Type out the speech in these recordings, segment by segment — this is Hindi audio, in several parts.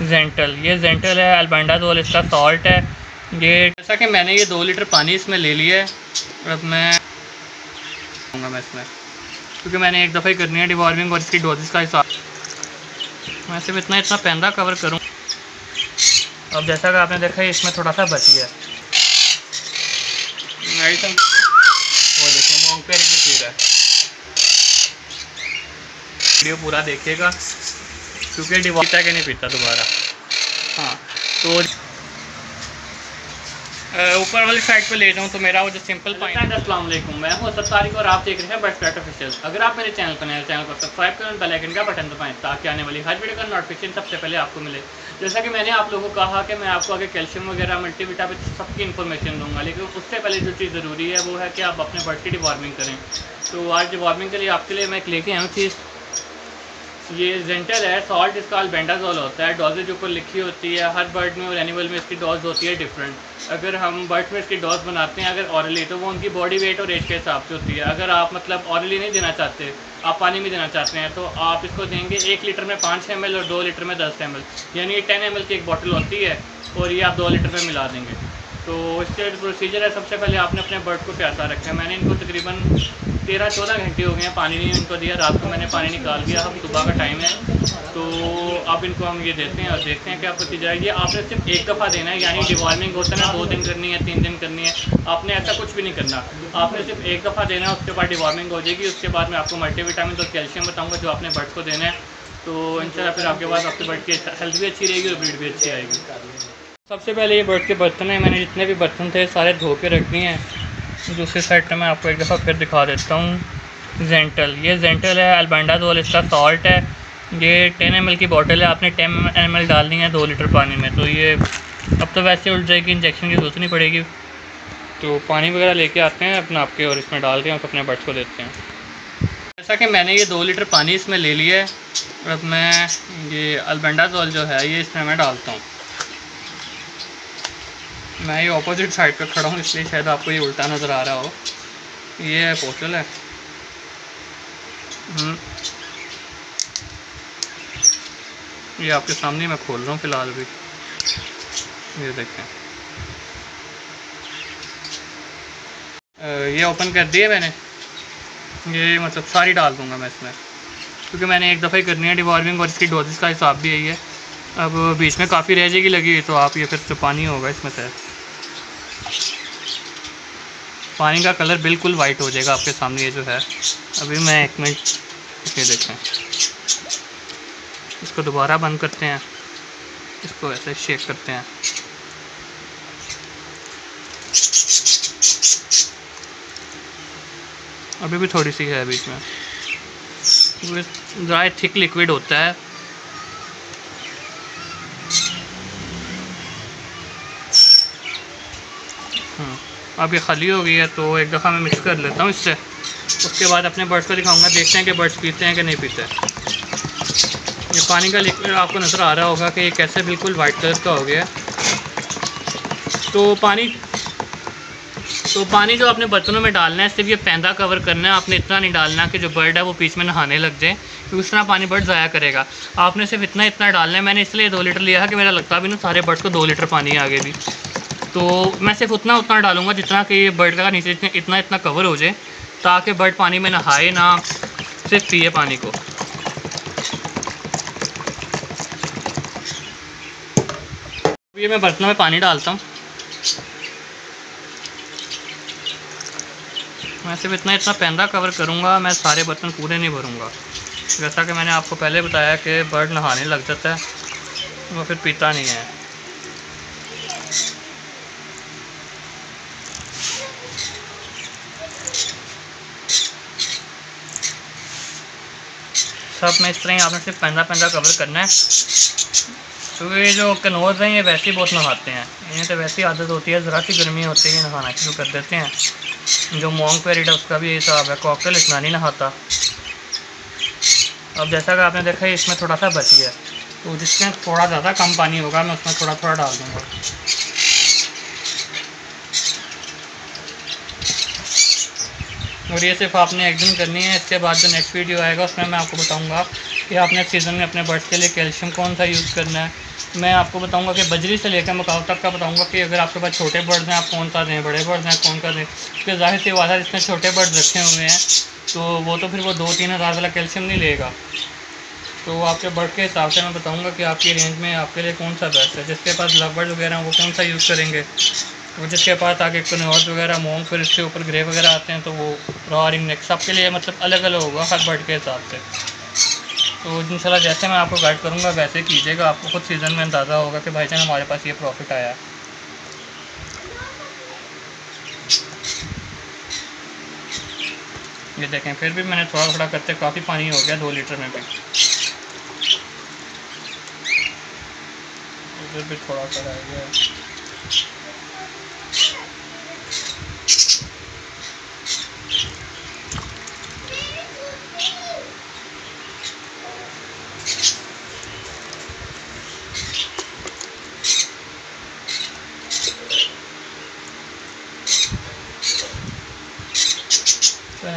जेंटल, ये जेंटल है, अल्बेंडाजोल इसका सॉल्ट है। ये जैसा कि मैंने ये 2 लीटर पानी इसमें ले लिया है। अब मैं इसमें, क्योंकि मैंने एक दफ़ा ही करनी है डिवॉल्विंग और इसकी डोजेस का हिसाब, मैं सिर्फ इतना पैंदा कवर करूँ। अब जैसा कि आपने देखा इसमें थोड़ा सा बच गया, वो देखिए मूंग पे पी रहा है। वीडियो पूरा देखिएगा क्योंकि पीता कि नहीं पीता दोबारा। हाँ, तो ऊपर वाली साइड पे ले जाऊँ तो मेरा वो जो सिंपल पॉइंट है। अस्सलाम वालेकुम, मैं हूं असद तारिक और आप देख रहे हैं बर्ड्स पेट ऑफिशियल। अगर आप मेरे चैनल पर नए हैं, चैनल को सब्सक्राइब करें, बेल आइकन का बटन दबाएं ताकि आने वाली हर वीडियो का नोटिफिकेशन सबसे पहले आपको मिले। जैसा कि मैंने आप लोगों को कहा कि मैं आपको आगे कैल्शियम वगैरह मल्टीविटामिन सबकी इन्फॉर्मेशन दूंगा, लेकिन उससे पहले जो चीज़ ज़रूरी है वो है कि आप अपने बर्ड की डिवॉर्मिंग करें। तो आज डिवॉर्मिंग के लिए आपके लिए मैं एक लेके आया हूँ चीज़, ये जेंटल है, सॉल्ट इसका अल्बेंडाजोल होता है। डोजेज ऊपर लिखी होती है, हर बर्ड में और एनिमल में इसकी डोज होती है डिफरेंट। अगर हम बर्ड में इसकी डोज बनाते हैं अगर ऑरली, तो वो उनकी बॉडी वेट और एज के हिसाब से होती है। अगर आप मतलब ऑरली नहीं देना चाहते, आप पानी में देना चाहते हैं, तो आप इसको देंगे 1 लीटर में 5 ml और 2 लीटर में 10 ml, यानी 10 ml की एक बॉटल होती है और ये आप 2 लीटर में मिला देंगे। तो इसके प्रोसीजर है, सबसे पहले आपने अपने बर्ड को प्यासा रखा है। मैंने इनको तकरीबन 13-14 घंटे हो गए हैं पानी नहीं इनको दिया, रात को मैंने पानी निकाल दिया। अब सुबह का टाइम है, तो अब इनको हम ये देते हैं और देखते हैं क्या प्रोसीजर है। ये आपने सिर्फ एक दफ़ा देना है, यानी डिवॉर्मिंग होता है ना, 2 दिन करनी है, 3 दिन करनी है, आपने ऐसा कुछ भी नहीं करना। आपने सिर्फ एक दफ़ा देना है, उसके बाद डिवॉर्मिंग हो जाएगी। उसके बाद मैं आपको मल्टीविटामिन और कैल्शियम बताऊँगा जो आपने बर्ड को देना है। तो इंशाल्लाह फिर आपके पास आपके बर्ड की हेल्थ भी अच्छी रहेगी और ब्रीड भी अच्छी आएगी। सबसे पहले ये बर्ड के बर्तन है, मैंने जितने भी बर्तन थे सारे धो के रख दिए हैं। दूसरी साइड पे मैं आपको एक दफ़ा फिर दिखा देता हूँ। जेंटल, ये जेंटल है, अल्बेंडाजोल इसका सॉल्ट है। ये 10 ml की बोतल है, आपने 10 ml डालनी है 2 लीटर पानी में। तो ये अब तो वैसे उल्ट जाएगी, इंजेक्शन की जरूरत नहीं पड़ेगी। तो पानी वगैरह लेके आते हैं अपना आपके और इसमें डाल के हम अपने बर्ड्स को देते हैं। जैसा कि मैंने ये 2 लीटर पानी इसमें ले लिया है। अब मैं ये अल्बेंडाजोल जो है ये इसमें मैं डालता हूँ। मैं ये ऑपोजिट साइड पर खड़ा हूँ इसलिए शायद आपको ये उल्टा नज़र आ रहा हो। ये है बोतल है, ये आपके सामने मैं खोल रहा हूँ फ़िलहाल भी, ये देखें। ये ओपन कर दिया मैंने, ये मतलब सारी डाल दूँगा मैं इसमें, क्योंकि मैंने एक दफ़ा ही करनी है डिवॉल्विंग और इसकी डोजेस का हिसाब भी यही है। अब बीच में काफ़ी रह जाएगी लगी, तो आप ये फिर तो पानी होगा इसमें से, पानी का कलर बिल्कुल वाइट हो जाएगा आपके सामने ये जो है। अभी मैं 1 मिनट, ये देखें, इसको दोबारा बंद करते हैं, इसको ऐसे शेक करते हैं। अभी भी थोड़ी सी है बीच में, ड्राई थिक लिक्विड होता है। अब ये खाली हो गई है, तो एक दफ़ा मैं मिक्स कर लेता हूँ इससे। उसके बाद अपने बर्ड्स को दिखाऊंगा, देखते हैं कि बर्ड्स पीते हैं कि नहीं पीते। ये पानी का लिक्विड आपको नज़र आ रहा होगा कि ये कैसे बिल्कुल वाइट कलर का हो गया। तो पानी जो आपने बर्तनों में डालना है, सिर्फ ये पैंदा कवर करना है। आपने इतना नहीं डालना कि जो बर्ड है वो बीच में नहाने लग जाए, क्योंकि उस तरह पानी बर्ड ज़ाया करेगा। आपने सिर्फ इतना डालना है। मैंने इसलिए 2 लीटर लिया है कि मेरा लगता भी ना सारे बर्ड्स को 2 लीटर पानी आगे भी, तो मैं सिर्फ उतना डालूंगा जितना कि ये बर्ड का नीचे इतना कवर हो जाए, ताकि बर्ड पानी में नहाए ना, सिर्फ पिए पानी को। ये मैं बर्तनों में पानी डालता हूँ। मैं सिर्फ इतना पैंदा कवर करूँगा, मैं सारे बर्तन पूरे नहीं भरूँगा। जैसा कि मैंने आपको पहले बताया कि बर्ड नहाने लग जाता है, वो फिर पीता नहीं है। सब में इस तरह ही आपने सिर्फ पैंदा कवर करना है, क्योंकि ये जो कनौज हैं ये वैसे ही बहुत नहाते हैं, इन्हें तो वैसी आदत होती है, ज़रा सी गर्मी होती है नहाना शुरू कर देते हैं। जो मॉन्ग पेरिड है उसका भी यही हिसाब है, कॉकटेल इतना नहीं नहाता। अब जैसा कि आपने देखा है इसमें थोड़ा सा बच गया, तो जिसमें थोड़ा ज़्यादा कम पानी होगा मैं उसमें थोड़ा डाल दूँगा। और ये सिर्फ आपने एक दिन करनी है। इसके बाद जो नेक्स्ट वीडियो आएगा उसमें मैं आपको बताऊंगा कि आपने सीज़न में अपने बर्ड्स के लिए कैल्शियम कौन सा यूज़ करना है। मैं आपको बताऊंगा कि बजरी से लेकर मकाऊ तक का बताऊंगा कि अगर आपके पास छोटे बर्ड्स हैं आप कौन सा दें, बड़े बर्ड्स हैं कौन सा दें। क्योंकि जाहिर सी बात है जिसमें छोटे बर्ड्स रखे हुए हैं तो वो तो फिर वो 2-3 हज़ार वाला कैल्शियम नहीं लेगा। तो आपके बर्ड के हिसाब से मैं बताऊंगा कि आपकी रेंज में आपके लिए कौन सा बेस्ट है। जिसके पास लव बर्ड वगैरह वो कौन सा यूज़ करेंगे, और जिसके पास आगे कनौज वगैरह मोंग फिर इसके ऊपर ग्रे वगैरह आते हैं तो वो रॉ रिंग नेक सबके लिए मतलब अलग अलग होगा हर बर्ड के हिसाब से। तो इंशाल्लाह जैसे मैं आपको गाइड करूँगा वैसे कीजिएगा, आपको खुद सीज़न में अंदाज़ा होगा कि भाईजान हमारे पास ये प्रॉफिट आया है। ये देखें फिर भी मैंने थोड़ा थोड़ा करते काफ़ी पानी हो गया 2 लीटर में भी, इधर भी थोड़ा सा रह गया।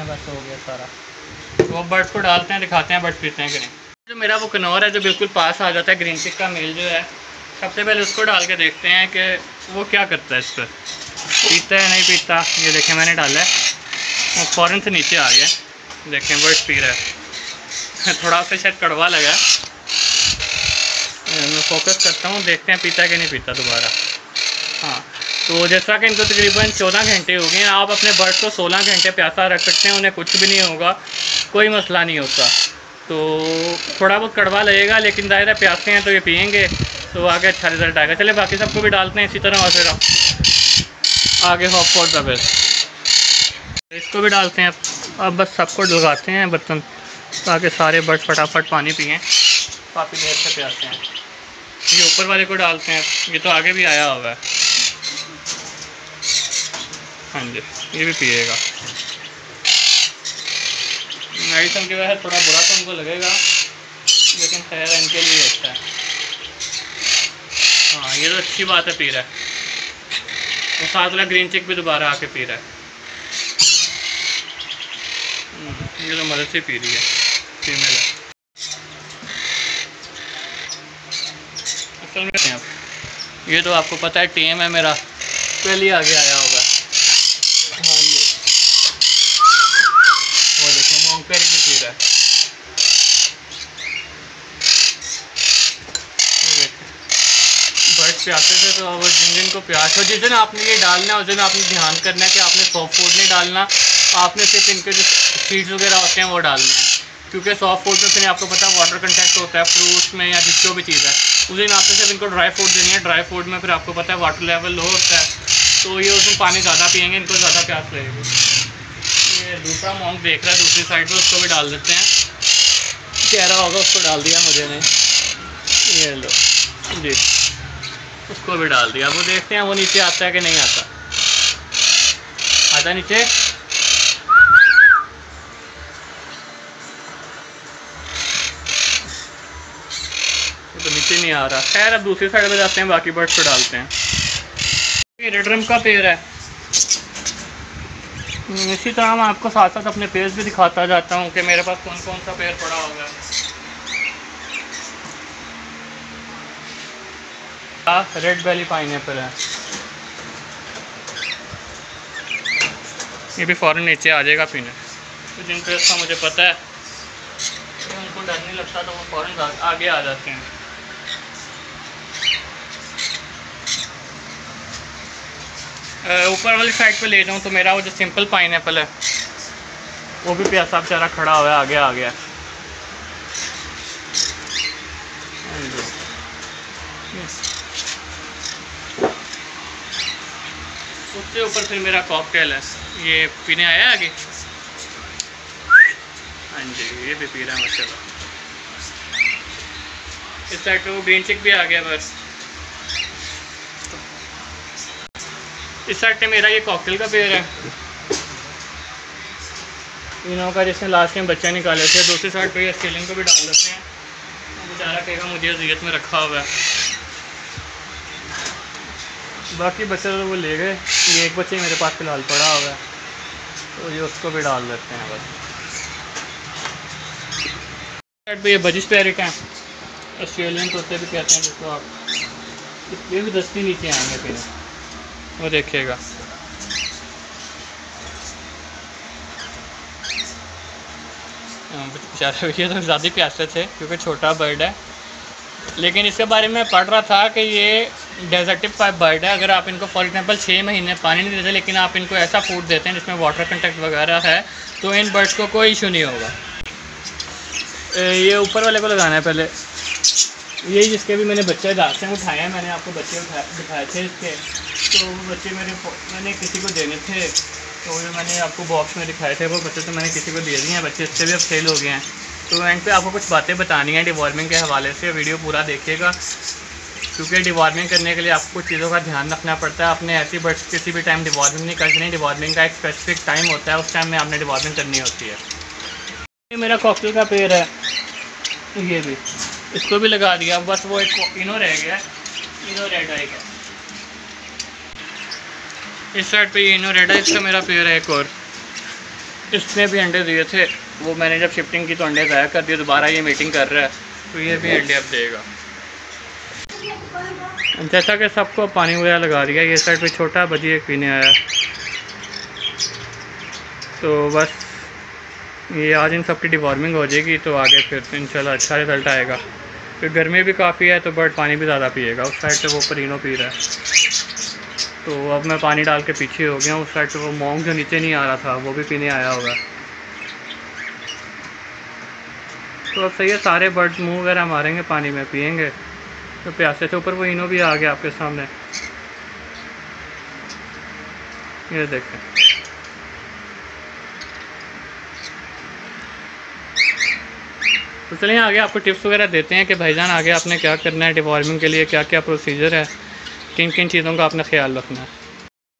बस हो गया सारा। वो बर्ड्स को डालते हैं, दिखाते हैं बर्ड्स पीते हैं कि नहीं। जो मेरा वो कनौर है जो बिल्कुल पास आ जाता है, ग्रीन चिक का मेल जो है, सबसे पहले उसको डाल के देखते हैं कि वो क्या करता है, इस पर पीता है नहीं पीता। ये देखें मैंने डाला है, वो फ़ौरन से नीचे आ गया। देखें बर्ड्स पी रहा है। थोड़ा सा शायद कड़वा लगा, मैं फोकस करता हूँ, देखते हैं पीता है कि नहीं पीता दोबारा। हाँ, तो जैसा कि इनको तकरीबन 14 घंटे हो गए हैं, आप अपने बर्ड को 16 घंटे प्यासा रख सकते हैं, उन्हें कुछ भी नहीं होगा, कोई मसला नहीं होता। तो थोड़ा बहुत कड़वा लगेगा लेकिन दायरा प्यासे हैं तो ये पियेंगे तो आगे अच्छा रिजल्ट आएगा। चले बाकी सबको भी डालते हैं इसी तरह और फिर आगे हॉप फॉर द बेस्ट। इसको भी डालते हैं अब बस सबको लगाते हैं बर्तन ताकि सारे बर्ड फटाफट पानी पिएँ, काफ़ी देर से प्यासे हैं। ये ऊपर वाले को डालते हैं, ये तो आगे भी आया हुआ है। हाँ जी, ये भी पिएगा। मेडिसिन की वजह से थोड़ा बुरा तो उनको लगेगा लेकिन खैर इनके लिए अच्छा है। हाँ, ये तो अच्छी बात है, पी रहा है। और साथ वाला ग्रीन चिक भी दोबारा आके पी रहा है। ये तो मदद से पी रही है, फीमेल है। असल में ये तो आपको पता है टीम है मेरा, पहले आगे आया होगा। हाँ जी, वो देखो मोंग कर के पी रहा है। बर्ड्स प्यासे थे तो वो जिन जिन को प्यास हो, जिस दिन आपने ये डालना है उस दिन आपने ध्यान करना है कि आपने सॉफ्ट फूड नहीं डालना, आपने सिर्फ इनके जो सीड्स वगैरह होते हैं वो डालने हैं। क्योंकि सॉफ्ट फूड में फिर आपको पता है वाटर कंटेक्ट होता है फ्रूट्स में या जिस जो भी चीज़ है, उस दिन आपने सिर्फ इनको ड्राई फूड देनी है। ड्राई फूड में फिर आपको पता है वाटर लेवल लो होता है तो ये उसमें पानी ज़्यादा पियेंगे, इनको ज़्यादा प्यास लगेगी। ये दूसरा मोंग देख रहा है दूसरी साइड पर, उसको भी डाल देते हैं। कह रहा होगा उसको डाल दिया मुझे ने, ये लो जी, उसको भी डाल दिया। वो देखते हैं वो नीचे आता है कि नहीं आता। आता नीचे, तो नीचे नहीं आ रहा। खैर अब दूसरी साइड पे जाते हैं, बाकी बर्ड्स को डालते हैं। ये रेड ड्रम का पेड़ है। इसी तरह मैं आपको साथ साथ अपने पेड़ भी दिखाता जाता हूँ कि मेरे पास कौन कौन सा पेड़ पड़ा होगा। रेड बेली पाइनएप्पल है, ये भी फ़ौरन नीचे आ जाएगा पीने। तो जिनको इसका मुझे पता है कि उनको डर नहीं लगता तो वो फ़ौरन आगे आ जाते हैं। ऊपर वाली साइड पे ले जाऊँ तो मेरा वो जो सिंपल पाइनएप्पल है वो भी प्यासा बेचारा खड़ा हुआ है, आगे आ गया। उसके ऊपर फिर मेरा कॉकटेल है, ये पीने आया आगे। हाँ जी, ये भी पी रहा है माशाल्लाह। इस साइड पे वो ग्रीन चिक भी आ गया। बस इस साइड पे मेरा ये कॉकटेल का पेड़ है, इनों का जिसने लास्ट टाइम बच्चा निकाले थे। दूसरी साइड पे ये स्केलिंग को भी डाल देते हैं, बेचारा कहेगा मुझे अज़ियत में रखा हुआ है। बाकी बच्चे तो वो ले गए, ये एक बच्चे मेरे पास फ़िलहाल पड़ा हुआ है। तो ये उसको भी डाल देते हैं बस। ये बजिश पैरेट हैं, ऑस्ट्रेलियन तोते भी कहते हैं जिसको आप, ये भी दस्ती नीचे आएंगे फिर वो देखिएगा। बेचारे ये तो ज़्यादा प्यासे थे क्योंकि छोटा बर्ड है, लेकिन इसके बारे में पढ़ रहा था कि ये डेजर्टिव टाइप बर्ड है। अगर आप इनको फॉर एग्जांपल 6 महीने पानी नहीं देते लेकिन आप इनको ऐसा फूड देते हैं जिसमें वाटर कंटेक्ट वगैरह है तो इन बर्ड्स को कोई इशू नहीं होगा। ये ऊपर वाले को लगाना है पहले, यही जिसके भी मैंने बच्चे दांत से उठाए हैं, मैंने आपको बच्चे दिखाए थे इसके, तो वो बच्चे मैंने किसी को देने थे, तो ये मैंने आपको बॉक्स में दिखाए थे वो बच्चे, तो मैंने किसी को दे दिए हैं बच्चे, इससे भी अब सेल हो गए हैं। तो एंड पे आपको कुछ बातें बतानी है डिवॉर्मिंग के हवाले से, वीडियो पूरा देखिएगा क्योंकि डिवॉर्मिंग करने के लिए आपको कुछ चीज़ों का ध्यान रखना पड़ता है। आपने ऐसी बर्ड्स किसी भी टाइम डिवॉर्मिंग नहीं करनी, डिवॉर्मिंग का एक स्पेसिफिक टाइम होता है, उस टाइम में आपने डिवॉर्मिंग करनी होती है। ये मेरा कॉकटेल का पेड़ है, ये भी इसको भी लगा दिया, बस वो एक इनो रह गया, इनो रेड है। इस साइड पे ये इनो रेड है, इसका मेरा पेड़ है एक और, इसने भी अंडे दिए थे, वो मैंने जब शिफ्टिंग की तो अंडे गायब कर दिए, दोबारा ये मीटिंग कर रहा है तो ये भी अंडे अब देगा। जैसा कि सबको पानी वगैरह लगा दिया, ये साइड पे छोटा बजी एक पीने आया, तो बस ये आज इन सब की डिवॉर्मिंग हो जाएगी तो आगे फिर इंशाल्लाह अच्छा रिजल्ट आएगा। फिर गर्मी भी काफ़ी है तो बर्ड पानी भी ज़्यादा पिएगा। उस साइड से वो परिनो पी रहा है, तो अब मैं पानी डाल के पीछे हो गया। उस साइड से वो मॉन्ग जो नीचे नहीं आ रहा था वो भी पीने आया होगा। तो अब सही है, सारे बर्ड मुँह वगैरह मारेंगे पानी में, पिएंगे तो प्यासे से। ऊपर वो इनो भी आ गया आपके सामने, ये देखें। तो चलिए आगे आपको टिप्स वगैरह देते हैं कि भाईजान आगे आपने क्या करना है, डिवॉर्मिंग के लिए क्या क्या प्रोसीजर है, किन किन चीज़ों का आपने ख्याल रखना है।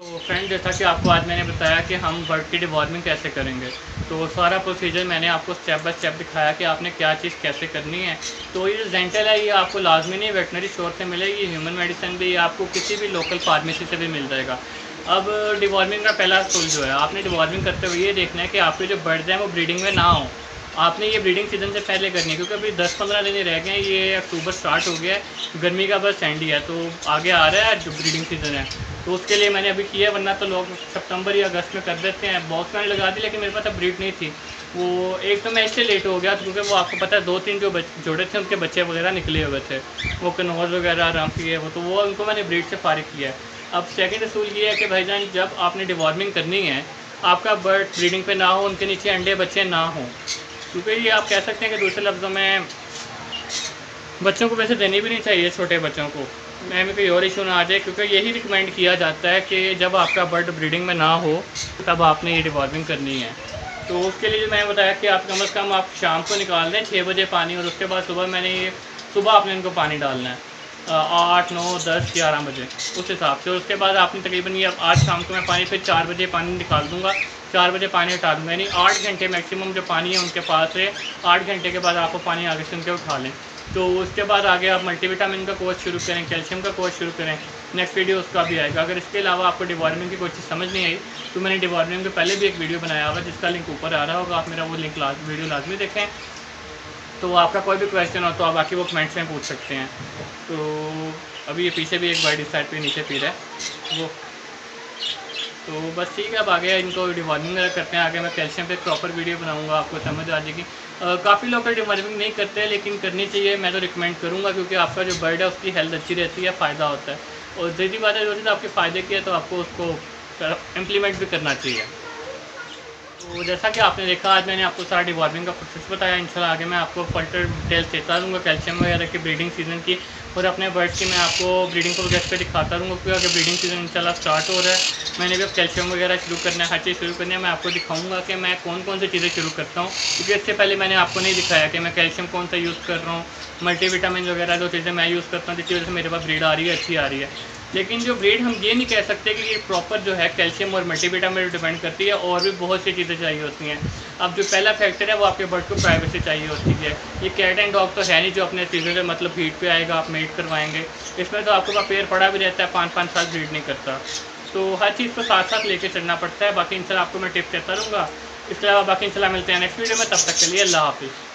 तो फ्रेंड, जैसा कि आपको आज मैंने बताया कि हम बर्ड की डिवॉर्मिंग कैसे करेंगे, तो सारा प्रोसीजर मैंने आपको स्टेप बाय स्टेप दिखाया कि आपने क्या चीज़ कैसे करनी है। तो ये जो जेंटल है ये आपको लाजमी नहीं वेटनरी स्टोर से मिलेगी, ह्यूमन मेडिसिन भी आपको किसी भी लोकल फार्मेसी से भी मिल जाएगा। अब डिवॉर्मिंग का पहला टूल जो है, आपने डिवॉर्मिंग करते हुए ये देखना है कि आपके जो बर्ड्स हैं वो ब्रीडिंग में ना हो। आपने ये ब्रीडिंग सीज़न से पहले करनी है क्योंकि अभी 10-15 दिन रह गए हैं, ये अक्टूबर स्टार्ट हो गया है, गर्मी का बस एंड ही है, तो आगे आ रहा है जो ब्रीडिंग सीज़न है, तो उसके लिए मैंने अभी किया, वरना तो लोग सितंबर या अगस्त में कर देते हैं। बॉक्स मैंने लगा दी लेकिन मेरे पास अब ब्रीड नहीं थी, वो एक तो मैं इससे लेट हो गया क्योंकि वो आपको पता है 2-3 जो जोड़े थे उनके बच्चे वगैरह निकले हुए थे, वो कनौज वगैरह रंफी है तो वो उनको मैंने ब्रीड से फारिग किया है। अब सेकंड असूल ये है कि भाईजान जब आपने डिवॉर्मिंग करनी है, आपका बर्ड ब्रीडिंग पे ना हो, उनके नीचे अंडे बच्चे ना हों, क्योंकि ये आप कह सकते हैं कि दूसरे लफ्ज़ों में बच्चों को वैसे देनी भी नहीं चाहिए, छोटे बच्चों को, मैं कोई और इशू ना आ जाए, क्योंकि यही रिकमेंड किया जाता है कि जब आपका बर्ड ब्रीडिंग में ना हो तब आपने ये डिवॉर्मिंग करनी है। तो उसके लिए मैंने बताया कि आप कम से कम आप शाम को निकाल दें 6 बजे पानी, और उसके बाद सुबह आपने इनको पानी डालना है 8, 9, 10, 11 बजे उस हिसाब से। उसके बाद आपने तकरीबन ये आज शाम को मैं पानी फिर 4 बजे पानी निकाल दूँगा, 4 बजे पानी हटा दूँगा, यानी 8 घंटे मैक्सिमम जो पानी है उनके पास से 8 घंटे के बाद आपको पानी आगे से उनके उठा लें। तो उसके बाद आगे आप मल्टीविटामिन का कोर्स शुरू करें, कैल्शियम का कोर्स शुरू करें, नेक्स्ट वीडियो उसका भी आएगा। अगर इसके अलावा आपको डिवॉर्मिंग की कोई चीज़ समझ नहीं आई तो मैंने डिवॉर्मिंग के पहले भी एक वीडियो बनाया हुआ जिसका लिंक ऊपर आ रहा होगा, आप मेरा वो लिंक वीडियो लाजमी देखें। तो आपका कोई भी क्वेश्चन हो तो आप बाकी वो कमेंट्स में पूछ सकते हैं। तो अभी ये पीछे भी एक बर्ड इस साइड पे नीचे पी रहा है वो, तो बस ठीक है। अब आगे इनको डिवॉर्मिंग करते हैं, आगे मैं कैल्शियम पे प्रॉपर वीडियो बनाऊंगा, आपको समझ आ जाएगी। काफ़ी लोग डिवॉर्मिंग नहीं करते हैं लेकिन करनी चाहिए, मैं तो रिकमेंड करूँगा क्योंकि आपका जो बर्ड है उसकी हेल्थ अच्छी रहती है, फ़ायदा होता है, और सीधी बात है जो चीज़ आपके फ़ायदे की है तो आपको उसको इम्प्लीमेंट भी करना चाहिए। तो जैसा कि आपने देखा आज मैंने आपको सारा डिवॉर्मिंग का प्रोसेस बताया। इंशाल्लाह आगे मैं आपको फर्दर डिटेल्स देता रहूँगा कैल्शियम वगैरह की, ब्रीडिंग सीज़न की, और अपने बर्ड्स की मैं आपको ब्रीडिंग प्रोग्रेस पे दिखाता रहूँगा क्योंकि आगे ब्रीडिंग सीज़न इंशाल्लाह स्टार्ट हो रहा है। मैंने भी अब कैल्शियम वगैरह शुरू करना है, हर चीज़ शुरू करनी है। मैं आपको दिखाऊँगा कि मैं कौन कौन सी चीज़ें शुरू करता हूँ, क्योंकि इससे पहले मैंने आपको नहीं दिखाया कि मैं कैल्शियम कौन सा यूज़ कर रहा हूँ, मल्टीविटामिन वगैरह जो चीज़ें मैं यूज़ करता हूँ जिसकी वजह से मेरे पास ब्रीड आ रही है, अच्छी आ रही है। लेकिन जो ब्रीड हम ये नहीं कह सकते कि ये प्रॉपर जो है कैल्शियम और मल्टीविटामिन डिपेंड करती है, और भी बहुत सी चीज़ें चाहिए होती हैं। अब जो पहला फैक्टर है वो आपके बर्ड को प्राइवेसी चाहिए होती है। ये कैट एंड डॉग तो है नहीं जो अपने सीजन से मतलब फीड पे आएगा, आप मेट करवाएंगे, इसमें तो आपके पास पेड़ पड़ा भी रहता है, 5-5 साल ब्रीड नहीं करता। तो हर चीज़ को साथ साथ लेके चलना पड़ता है। बाकी इंशाल्लाह आपको मैं टिप देता रहूँगा। इसके अलावा बाकी इंशाल्लाह मिलते हैं नेक्स्ट वीडियो में, तब तक के लिए अल्लाह हाफिज़।